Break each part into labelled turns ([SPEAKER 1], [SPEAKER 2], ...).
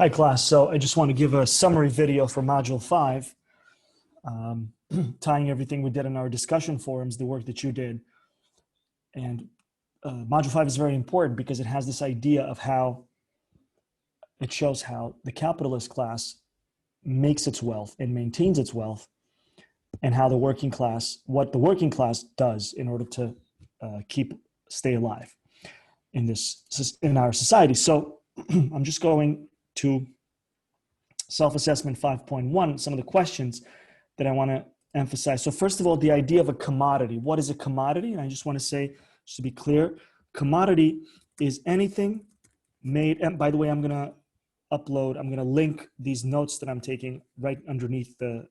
[SPEAKER 1] Hi class, so I just want to give a summary video for Module 5, tying everything we did in our discussion forums, the work that you did. And Module 5 is very important because it has this idea of how it shows how the capitalist class makes its wealth and maintains its wealth, and how the working class, what the working class does in order to stay alive in our society. So I'm just going to self-assessment 5.1, some of the questions that I want to emphasize. So first of all, the idea of a commodity. What is a commodity? And I just want to say, just to be clear, commodity is anything made, and by the way, I'm going to link these notes that I'm taking right underneath the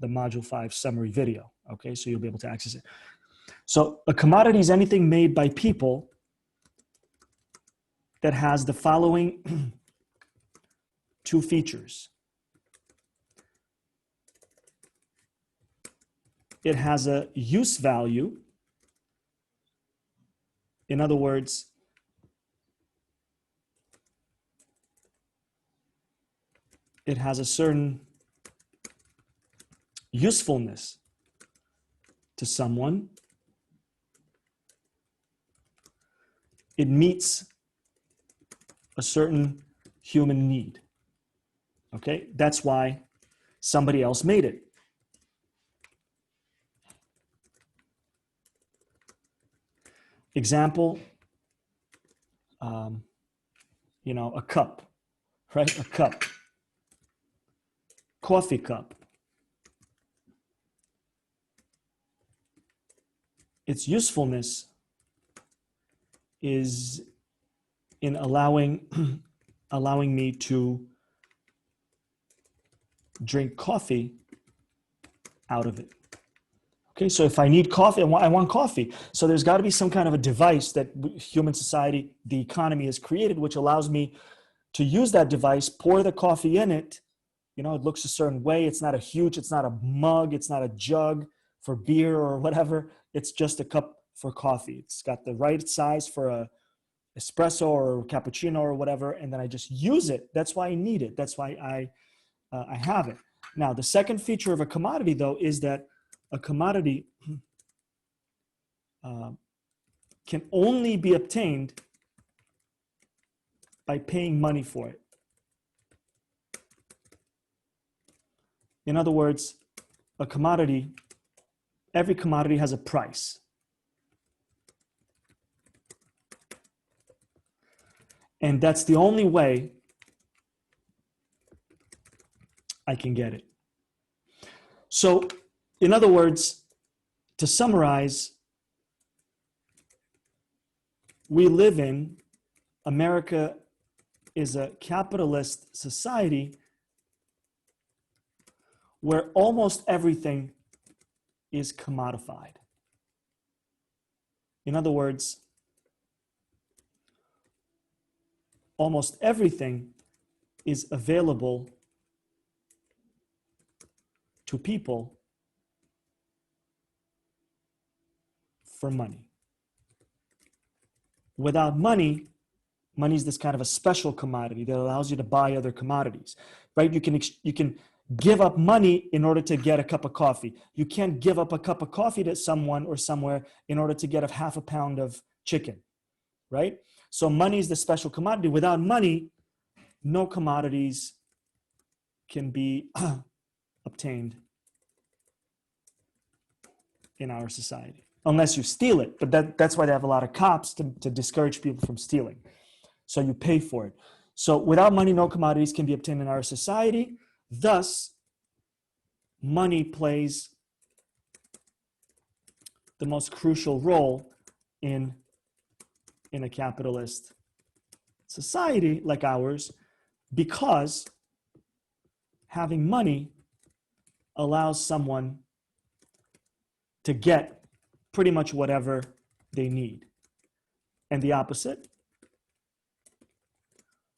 [SPEAKER 1] Module 5 summary video, okay? So you'll be able to access it. So a commodity is anything made by people that has the following two features. It has a use value. In other words, it has a certain usefulness to someone. It meets a certain human need. Okay, that's why somebody else made it. Example, a cup, right? A cup, coffee cup. Its usefulness is in allowing me to drink coffee out of it. Okay, so if I need coffee, I want coffee. So there's got to be some kind of a device that human society, the economy has created, which allows me to use that device, pour the coffee in it. It looks a certain way. It's not a mug. It's not a jug for beer or whatever. It's just a cup for coffee. It's got the right size for a espresso or cappuccino or whatever. And then I just use it. That's why I need it. That's why I have it. Now, the second feature of a commodity, though, is that a commodity can only be obtained by paying money for it. In other words, every commodity has a price. And that's the only way I can get it. So, in other words, to summarize, America is a capitalist society where almost everything is commodified. In other words, almost everything is available to people for money. Without money, money is this kind of a special commodity that allows you to buy other commodities, right? You can give up money in order to get a cup of coffee. You can't give up a cup of coffee to someone or somewhere in order to get a half a pound of chicken, right? So money is the special commodity. Without money, no commodities can be obtained in our society, unless you steal it. But that's why they have a lot of cops to discourage people from stealing. So you pay for it. So without money, no commodities can be obtained in our society. Thus, money plays the most crucial role in a capitalist society like ours, because having money allows someone to get pretty much whatever they need. And the opposite,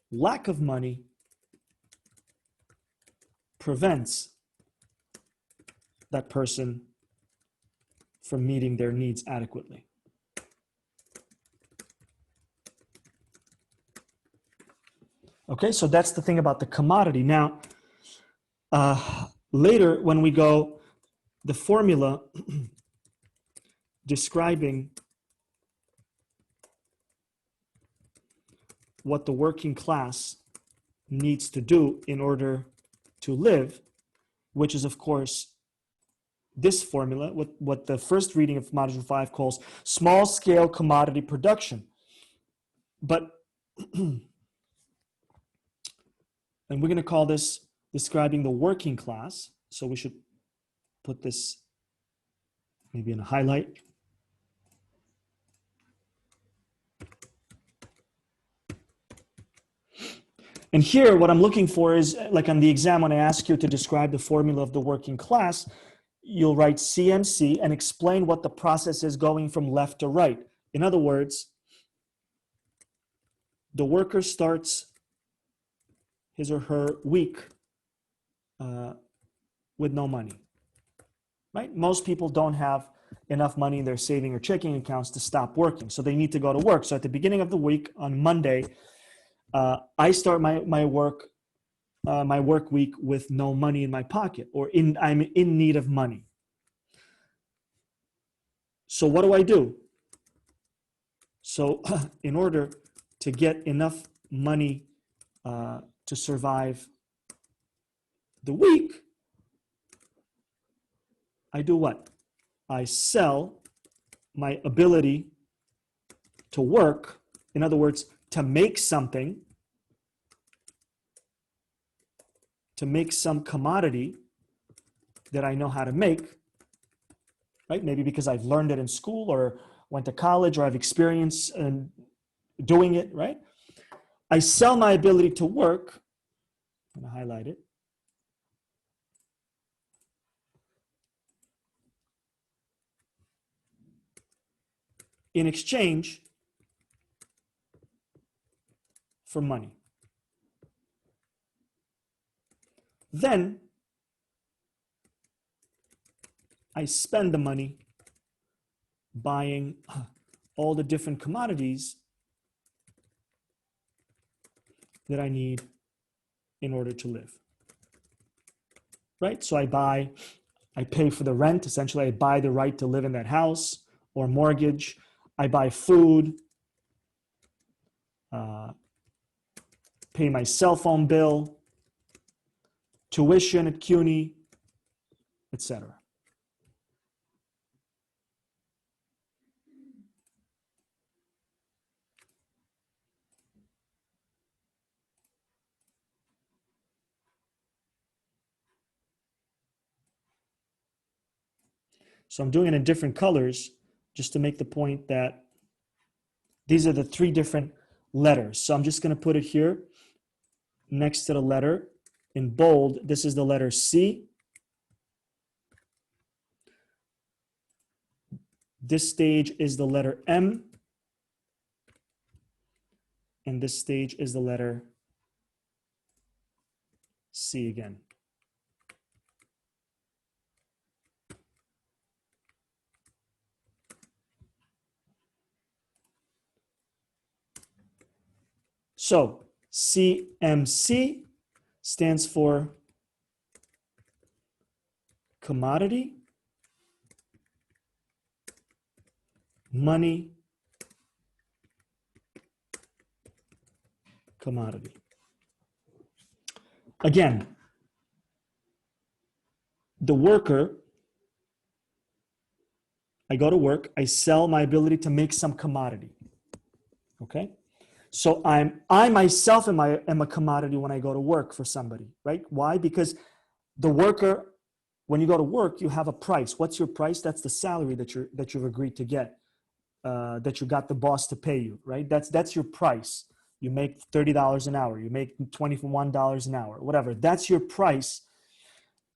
[SPEAKER 1] lack of money prevents that person from meeting their needs adequately. Okay, so that's the thing about the commodity. Now, later when we go, the formula describing what the working class needs to do in order to live, which is, of course, this formula, what the first reading of Module 5 calls small-scale commodity production. But, and we're going to call this describing the working class. So we should put this maybe in a highlight. And here, what I'm looking for is, like on the exam, when I ask you to describe the formula of the working class, you'll write CMC and explain what the process is going from left to right. In other words, the worker starts his or her week with no money, right? Most people don't have enough money in their saving or checking accounts to stop working, so they need to go to work. So at the beginning of the week, on Monday, I start my work week with no money in my pocket, or I'm in need of money. So what do? So in order to get enough money to survive the week, I do what? I sell my ability to work. In other words, to make something, to make some commodity that I know how to make, right? Maybe because I've learned it in school or went to college or I've experienced doing it, right? I sell my ability to work. I'm going to highlight it. In exchange for money. Then I spend the money buying all the different commodities that I need in order to live. Right? So I pay for the rent. Essentially, I buy the right to live in that house or mortgage. I buy food, pay my cell phone bill, tuition at CUNY, etc. So I'm doing it in different colors just to make the point that these are the three different letters. So I'm just going to put it here next to the letter in bold. This is the letter C. This stage is the letter M. And this stage is the letter C again. So CMC stands for commodity, money, commodity. Again, the worker, I go to work, I sell my ability to make some commodity. Okay? So I myself am a commodity when I go to work for somebody, right? Why? Because the worker, when you go to work, you have a price. What's your price? That's the salary that you've agreed to get, that you got the boss to pay you, right? That's your price. You make $30 an hour. You make $21 an hour, whatever. That's your price.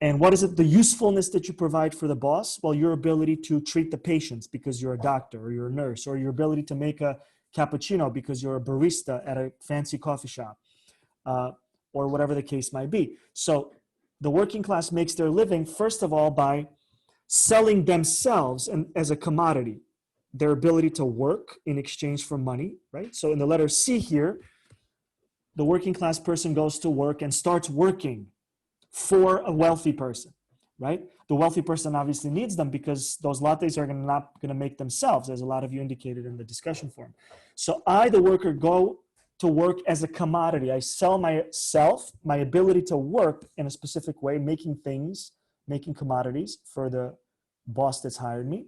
[SPEAKER 1] And what is it? The usefulness that you provide for the boss? Well, your ability to treat the patients because you're a doctor or you're a nurse, or your ability to make a cappuccino because you're a barista at a fancy coffee shop, or whatever the case might be. So the working class makes their living, first of all, by selling themselves as a commodity, their ability to work in exchange for money, right? So in the letter C here, the working class person goes to work and starts working for a wealthy person, right? The wealthy person obviously needs them because those lattes are not going to make themselves, as a lot of you indicated in the discussion forum. So I, the worker, go to work as a commodity. I sell myself, my ability to work in a specific way, making things, making commodities for the boss that's hired me.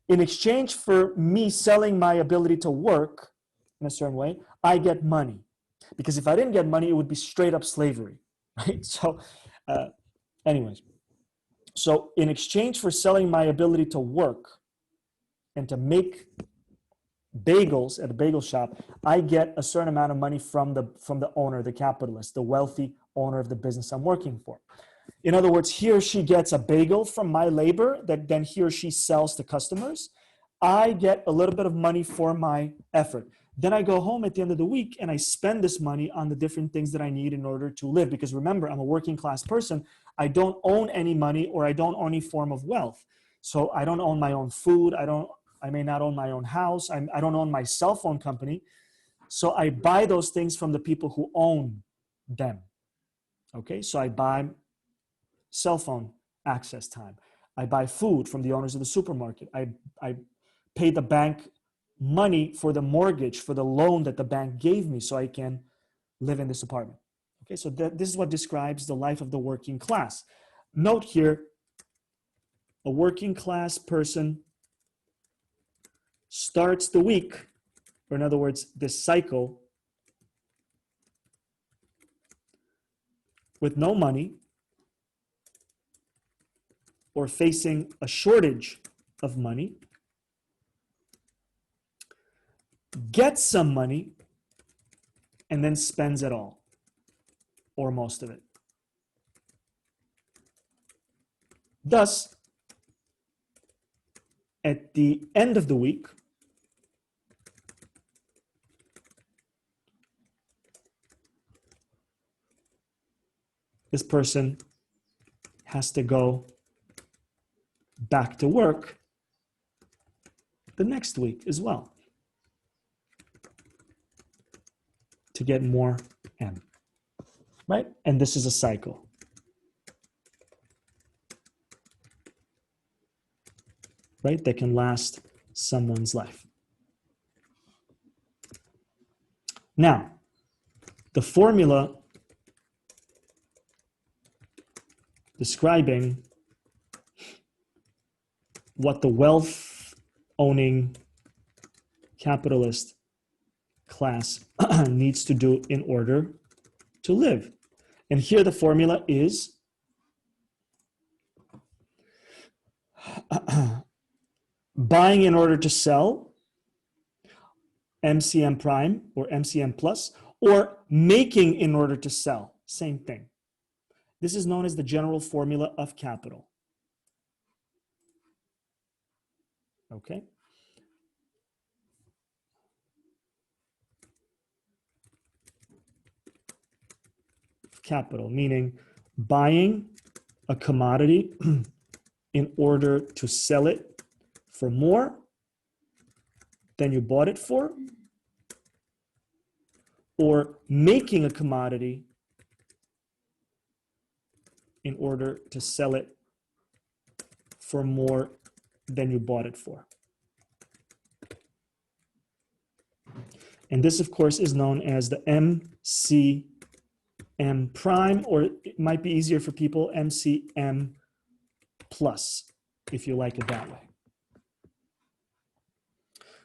[SPEAKER 1] In exchange for me selling my ability to work in a certain way, I get money. Because if I didn't get money, it would be straight up slavery, right? So, anyways, so in exchange for selling my ability to work and to make bagels at a bagel shop, I get a certain amount of money from the owner, the capitalist, the wealthy owner of the business I'm working for. In other words, he or she gets a bagel from my labor that then he or she sells to customers. I get a little bit of money for my effort. Then I go home at the end of the week and I spend this money on the different things that I need in order to live. Because remember, I'm a working class person. I don't own any money, or I don't own any form of wealth. So I don't own my own food. I may not own my own house. I don't own my cell phone company. So I buy those things from the people who own them. Okay, so I buy cell phone access time. I buy food from the owners of the supermarket. I pay the bank money for the mortgage, for the loan that the bank gave me so I can live in this apartment. Okay, so this is what describes the life of the working class. Note here, a working class person starts the week, or in other words, this cycle, with no money or facing a shortage of money, gets some money, and then spends it all, or most of it. Thus, at the end of the week, this person has to go back to work the next week as well to get more M, right? And this is a cycle. Right? That can last someone's life. Now, the formula describing what the wealth owning capitalist class needs to do in order to live. And here the formula is buying in order to sell, MCM prime or MCM plus, or making in order to sell, same thing. This is known as the general formula of capital. Okay? Capital, meaning buying a commodity in order to sell it for more than you bought it for, or making a commodity in order to sell it for more than you bought it for. And this, of course, is known as the MCM prime, or it might be easier for people, MCM plus, if you like it that way.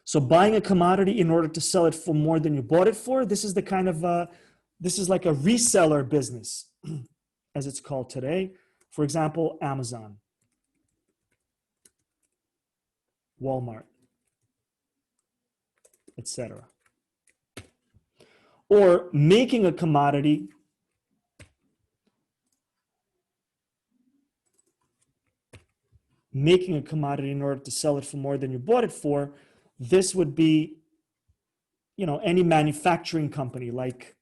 [SPEAKER 1] So buying a commodity in order to sell it for more than you bought it for, this is the kind of, this is like a reseller business, as it's called today. For example, Amazon, Walmart, etc. Or making a commodity in order to sell it for more than you bought it for. This would be, any manufacturing company like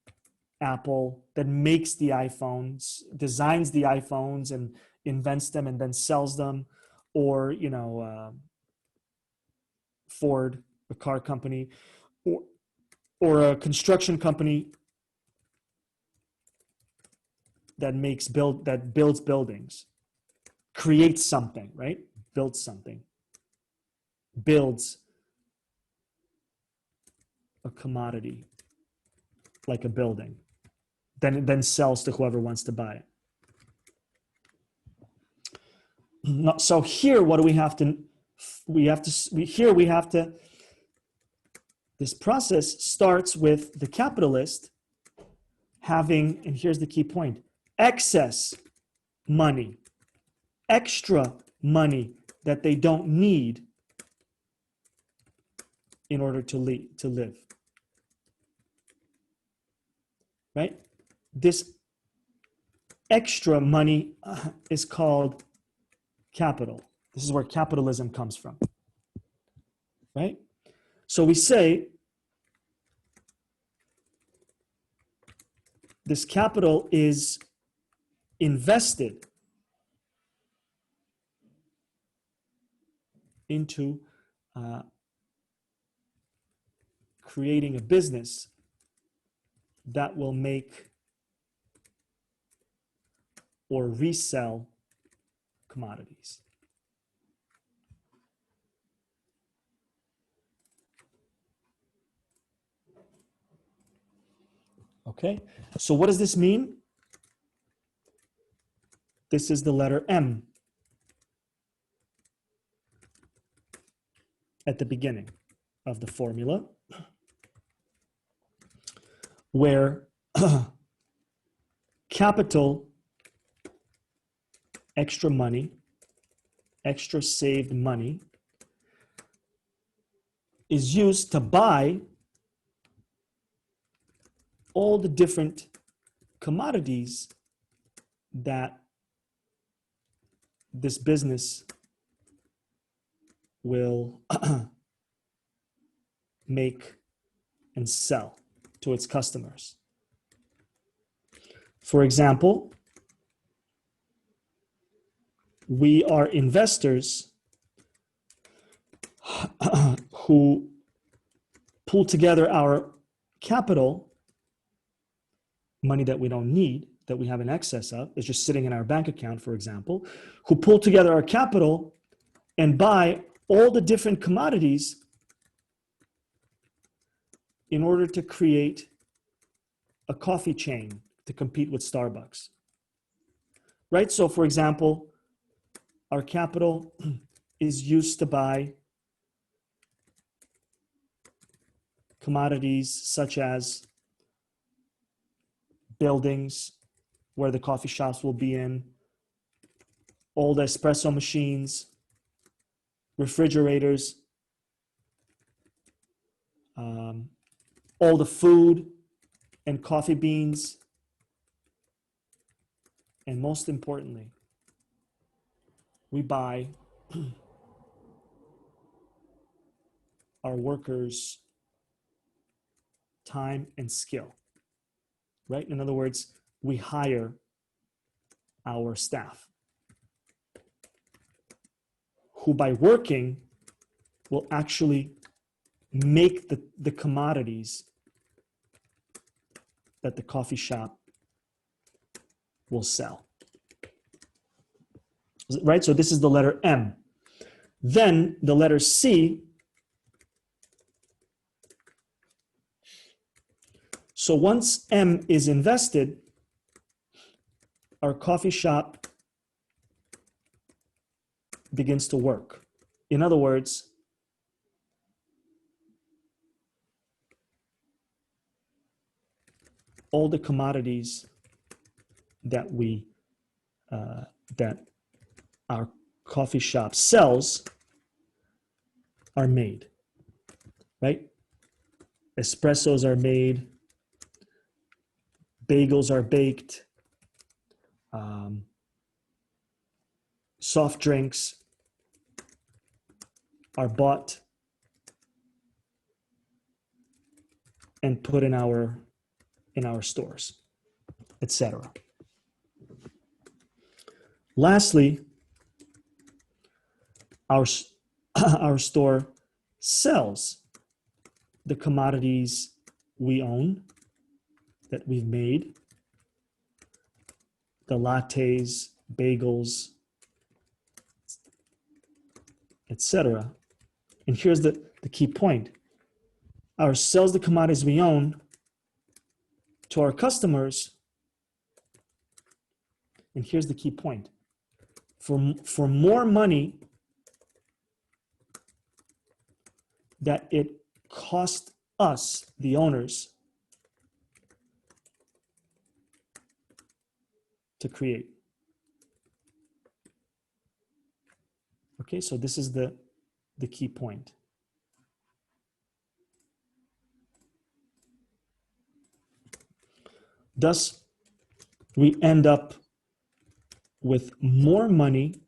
[SPEAKER 1] Apple that makes the iPhones, designs the iPhones and invents them and then sells them, or Ford, a car company, or a construction company that builds buildings, creates something, right? Builds something, builds a commodity like a building, then sells to whoever wants to buy it. So here, what do we have to? This process starts with the capitalist having, and here's the key point, excess money, extra money that they don't need in order to live. Right? This extra money is called capital. This is where capitalism comes from. Right? So we say this capital is invested into creating a business that will make or resell commodities. Okay, so what does this mean? This is the letter M at the beginning of the formula, where capital, extra money, extra saved money, is used to buy all the different commodities that this business will make and sell to its customers. For example, we are investors who pull together our capital, money that we don't need, that we have in excess of, is just sitting in our bank account, for example, who pull together our capital and buy all the different commodities in order to create a coffee chain to compete with Starbucks. Right? So, for example, our capital is used to buy commodities such as buildings where the coffee shops will be in, all the espresso machines, refrigerators, all the food and coffee beans, and most importantly, we buy our workers' time and skill, right? In other words, we hire our staff, who by working will actually make the commodities that the coffee shop will sell. Right? So this is the letter M. Then the letter C. So once M is invested, our coffee shop begins to work. In other words, all the commodities that that our coffee shop sells are made, right? Espressos are made, bagels are baked, soft drinks are bought and put in our stores, etc. Lastly, our store sells the commodities we own, that we've made, the lattes, bagels, etc. And here's the key point. Our sells the commodities we own to our customers. And here's the key point. For more money that it cost us, the owners, to create. Okay, so this is the key point. Thus, we end up with more money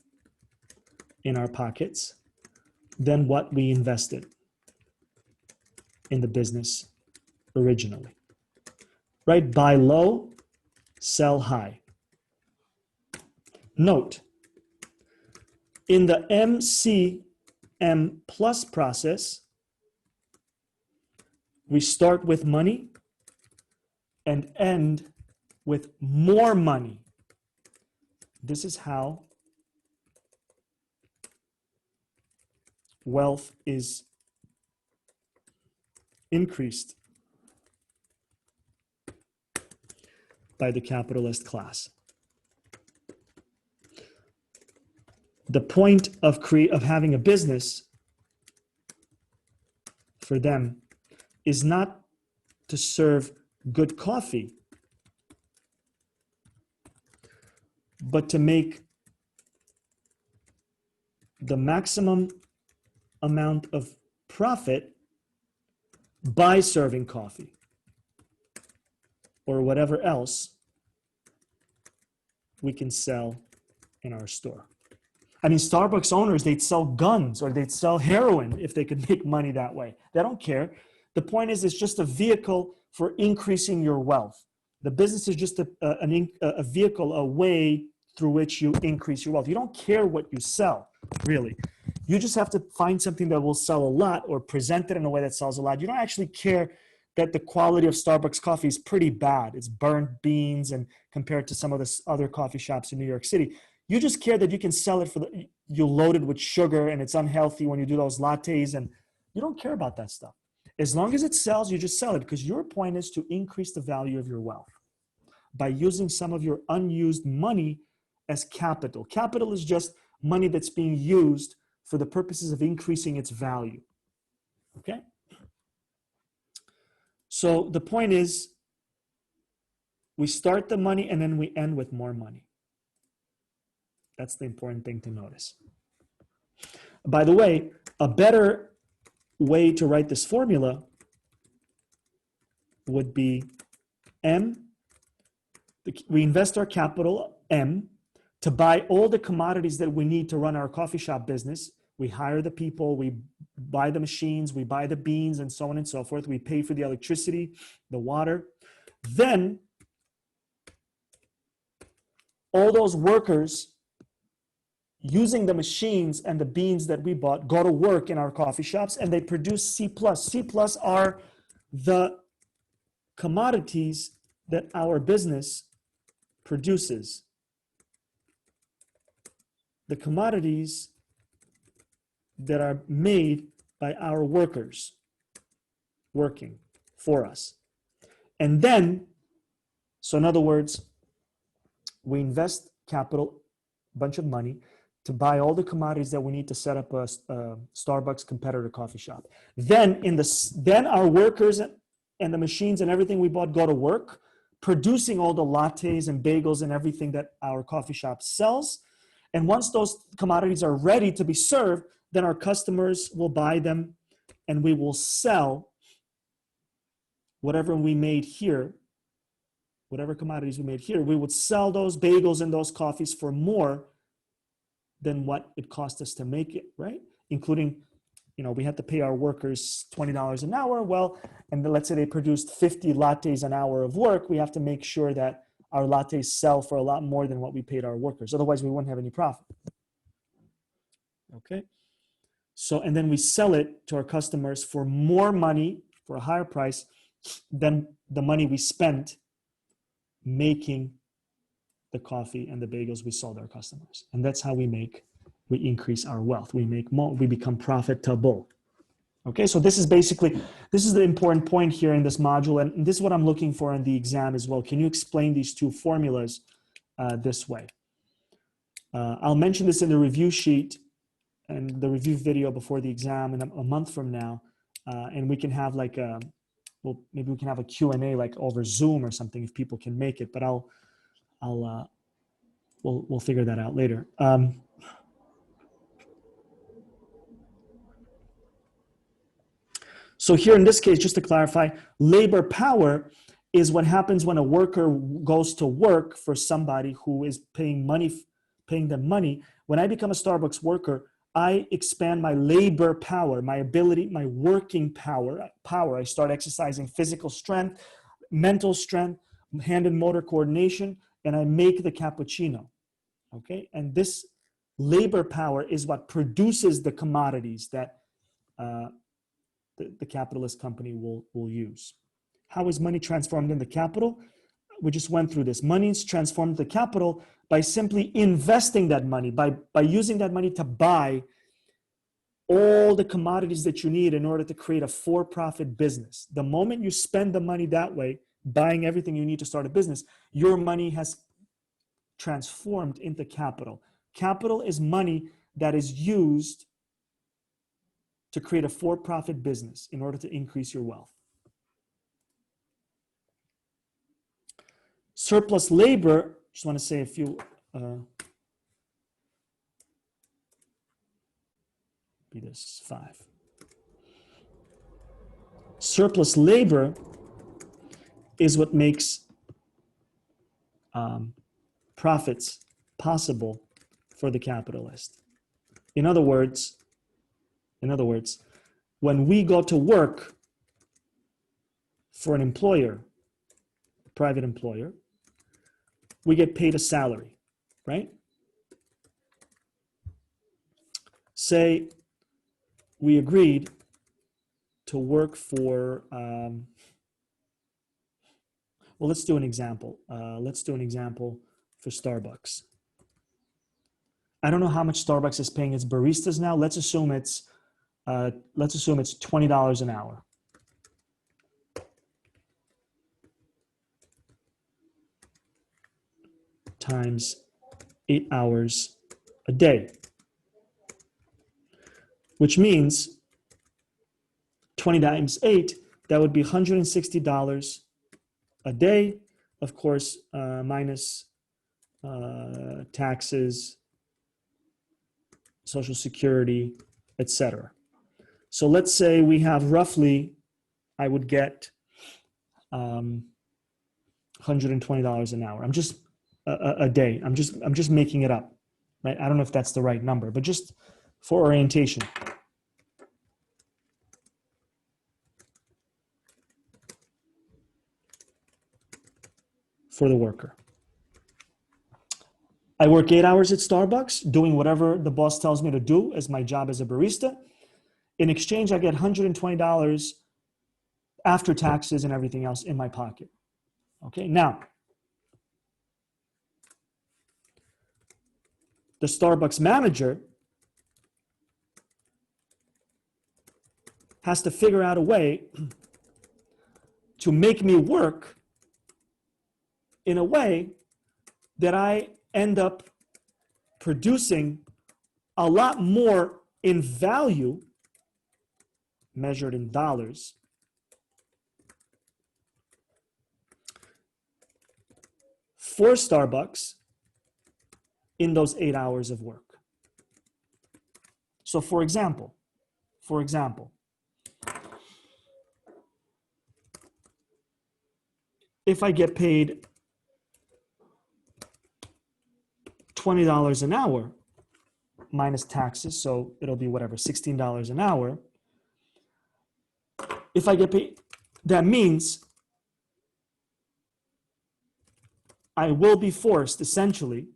[SPEAKER 1] in our pockets than what we invested in the business originally. Right? Buy low, sell high. Note, in the MCM plus process, we start with money and end with more money. This is how wealth is increased by the capitalist class. The point of having a business for them is not to serve good coffee, but to make the maximum amount of profit by serving coffee or whatever else we can sell in our store. I mean, Starbucks owners, they'd sell guns or they'd sell heroin if they could make money that way. They don't care. The point is, it's just a vehicle for increasing your wealth. The business is just a vehicle, a way through which you increase your wealth. You don't care what you sell, really. You just have to find something that will sell a lot or present it in a way that sells a lot. You don't actually care that the quality of Starbucks coffee is pretty bad. It's burnt beans and compared to some of the other coffee shops in New York City. You just care that you can sell it you load it with sugar and it's unhealthy when you do those lattes, and you don't care about that stuff. As long as it sells, you just sell it because your point is to increase the value of your wealth by using some of your unused money as capital. Capital is just money that's being used for the purposes of increasing its value. Okay? So the point is, we start the money and then we end with more money. That's the important thing to notice. By the way, a better way to write this formula would be M. We invest our capital, M, to buy all the commodities that we need to run our coffee shop business. We hire the people, we buy the machines, we buy the beans, and so on and so forth. We pay for the electricity, the water. Then, all those workers using the machines and the beans that we bought go to work in our coffee shops and they produce C+. C+ are the commodities that our business produces. The commodities that are made by our workers working for us. And then, so in other words, we invest capital, a bunch of money, to buy all the commodities that we need to set up a Starbucks competitor coffee shop. Then our workers and the machines and everything we bought go to work, producing all the lattes and bagels and everything that our coffee shop sells. And once those commodities are ready to be served, then our customers will buy them and we will sell whatever we made here, whatever commodities we made here, we would sell those bagels and those coffees for more than what it cost us to make it, right? Including, we had to pay our workers $20 an hour. Well, and let's say they produced 50 lattes an hour of work. We have to make sure that our lattes sell for a lot more than what we paid our workers. Otherwise, we wouldn't have any profit. Okay? So, and then we sell it to our customers for more money, for a higher price than the money we spent making the coffee and the bagels we sold our customers. And that's how we increase our wealth. We make more, we become profitable. Okay, so this is the important point here in this module, and this is what I'm looking for in the exam as well. Can you explain these two formulas this way? I'll mention this in the review sheet and the review video before the exam in a month from now, and we can have like maybe we can have a Q&A like over Zoom or something if people can make it. But we'll figure that out later. So here in this case, just to clarify, labor power is what happens when a worker goes to work for somebody who is paying them money. When I become a Starbucks worker, I expand my labor power, my ability, my working power. I start exercising physical strength, mental strength, hand and motor coordination, and I make the cappuccino. Okay, and this labor power is what produces the commodities that the capitalist company will use. How is money transformed into capital? We just went through this. Money is transformed into capital by simply investing that money, by using that money to buy all the commodities that you need in order to create a for-profit business. The moment you spend the money that way, buying everything you need to start a business, your money has transformed into capital. Capital is money that is used to create a for-profit business in order to increase your wealth. Surplus labor, just want to say a few, be this 5. Surplus labor is what makes profits possible for the capitalist. In other words, when we go to work for an employer, a private employer, we get paid a salary, right? Say we agreed to work for, well, let's do an example. Let's do an example for Starbucks. I don't know how much Starbucks is paying its baristas now. Let's assume it's $20 an hour. Times 8 hours a day, which means 20 times 8, that would be $160 a day, of course, minus taxes, Social Security, etc. So let's say we have roughly, I would get $120 an hour. I'm just a day. I'm just making it up, right? I don't know if that's the right number, but just for orientation. For the worker. I work 8 hours at Starbucks, doing whatever the boss tells me to do as my job as a barista. In exchange, I get $120 after taxes and everything else in my pocket. Okay, now, the Starbucks manager has to figure out a way to make me work in a way that I end up producing a lot more in value, measured in dollars, for Starbucks in those 8 hours of work. So for example, if I get paid $20 an hour minus taxes, so it'll be whatever, $16 an hour. If I get paid, that means I will be forced, essentially,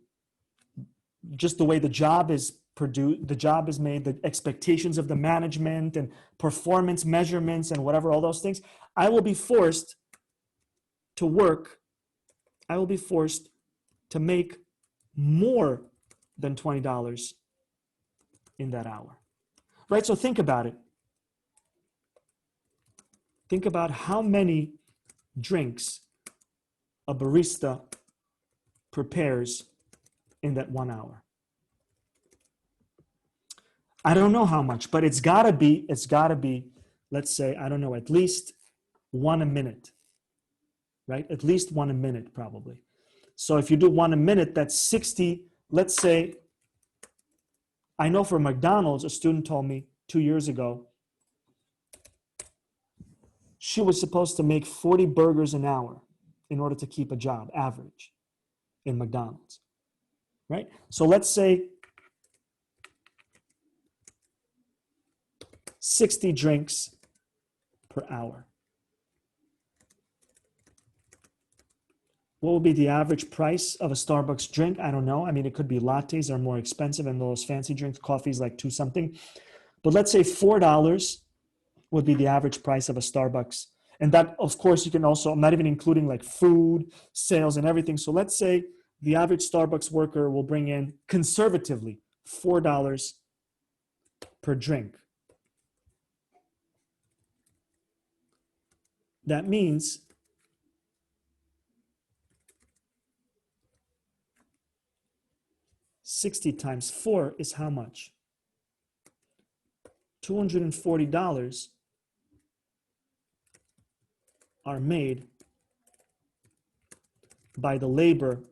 [SPEAKER 1] just the way the job is produced, the job is made, the expectations of the management and performance measurements and whatever, all those things, I will be forced to work. I will be forced to make more than $20 in that hour, right? So think about it. Think about how many drinks a barista prepares in that 1 hour. I don't know how much, but it's gotta be, let's say, I don't know, at least one a minute, right? At least one a minute, probably. So if you do one a minute, that's 60. Let's say, I know for McDonald's, a student told me 2 years ago, she was supposed to make 40 burgers an hour in order to keep a job, average, in McDonald's, right? So let's say 60 drinks per hour. What will be the average price of a Starbucks drink? I don't know. I mean, it could be lattes are more expensive and those fancy drinks, coffee's like $2 something. But let's say $4 would be the average price of a Starbucks. And that, of course, you can also, I'm not even including like food, sales and everything. So let's say the average Starbucks worker will bring in, conservatively, $4 per drink. That means $60 times 4 is how much? $240 are made by the labor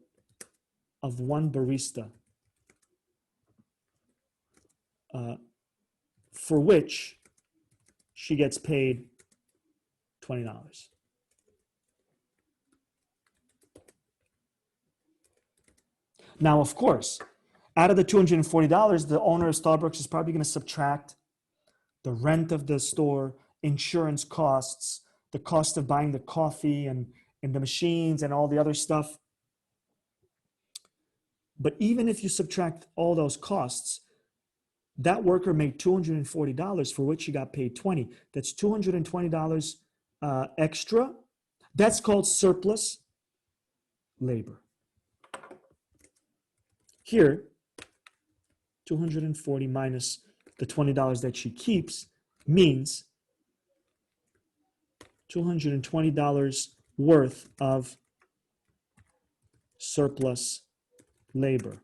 [SPEAKER 1] of one barista, for which she gets paid $20. Now, of course, out of the $240, the owner of Starbucks is probably going to subtract the rent of the store, insurance costs, the cost of buying the coffee and the machines and all the other stuff. But even if you subtract all those costs, that worker made $240 for which she got paid $20. That's $220 extra. That's called surplus labor. Here, 240 minus the $20 that she keeps means $220 worth of surplus labor.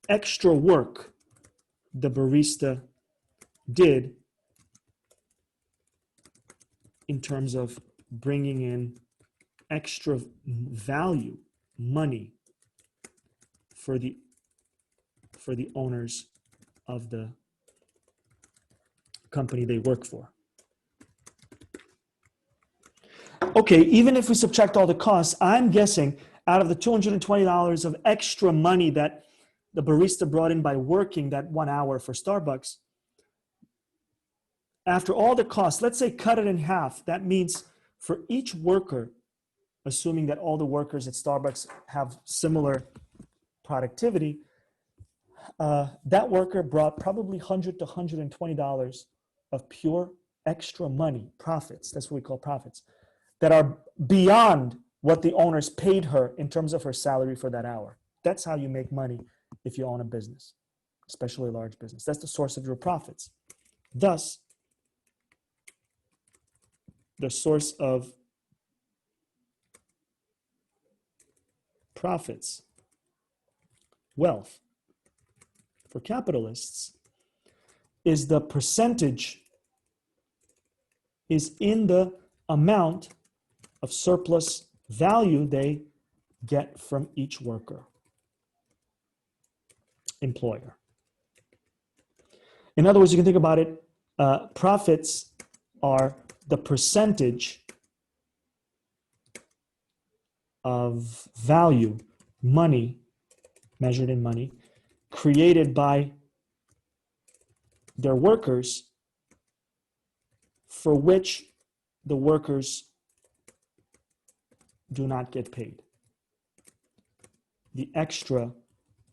[SPEAKER 1] Extra work the barista did in terms of bringing in extra value, money for the owners of the company they work for. Okay, even if we subtract all the costs, I'm guessing out of the $220 of extra money that the barista brought in by working that 1 hour for Starbucks, after all the costs, let's say cut it in half. That means for each worker, assuming that all the workers at Starbucks have similar productivity, that worker brought probably $100 to $120 of pure extra money, profits, that's what we call profits, that are beyond what the owners paid her in terms of her salary for that hour. That's how you make money if you own a business, especially a large business. That's the source of your profits. Thus, the source of profits, wealth, for capitalists is the percentage, is in the amount of surplus value they get from each worker, employer. In other words, you can think about it, profits are the percentage of value, money, measured in money, created by their workers, for which the workers do not get paid. The extra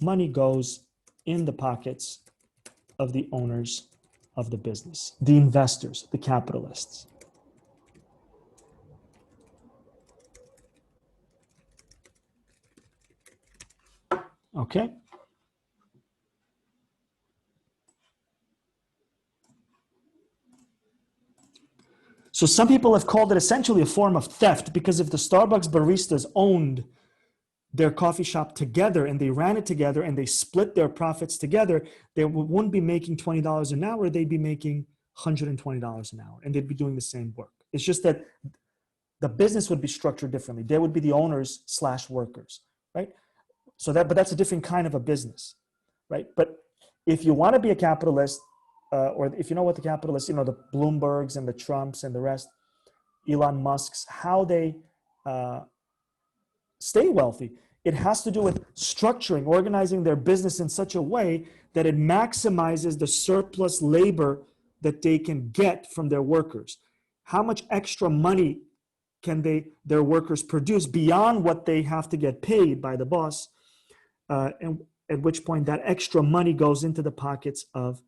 [SPEAKER 1] money goes in the pockets of the owners of the business, the investors, the capitalists. Okay. So some people have called it essentially a form of theft, because if the Starbucks baristas owned their coffee shop together and they ran it together and they split their profits together, they wouldn't be making $20 an hour, they'd be making $120 an hour, and they'd be doing the same work. It's just that the business would be structured differently. They would be the owners / workers, right? So but that's a different kind of a business, right? But if you want to be a capitalist, or if you know what the capitalists, the Bloombergs and the Trumps and the rest, Elon Musk's, how they stay wealthy, it has to do with structuring, organizing their business in such a way that it maximizes the surplus labor that they can get from their workers. How much extra money can their workers produce beyond what they have to get paid by the boss, and at which point that extra money goes into the pockets of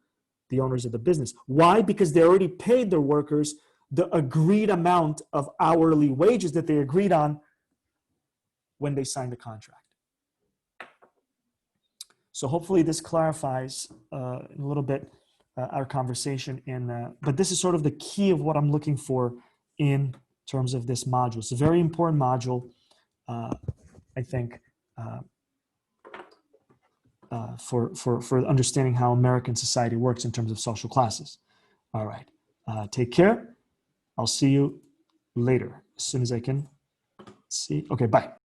[SPEAKER 1] the owners of the business. Why? Because they already paid their workers the agreed amount of hourly wages that they agreed on when they signed the contract. So hopefully this clarifies a little bit our conversation. But this is sort of the key of what I'm looking for in terms of this module. It's a very important module, I think, for understanding how American society works in terms of social classes. All right. Take care. I'll see you later as soon as I can see. Okay, bye.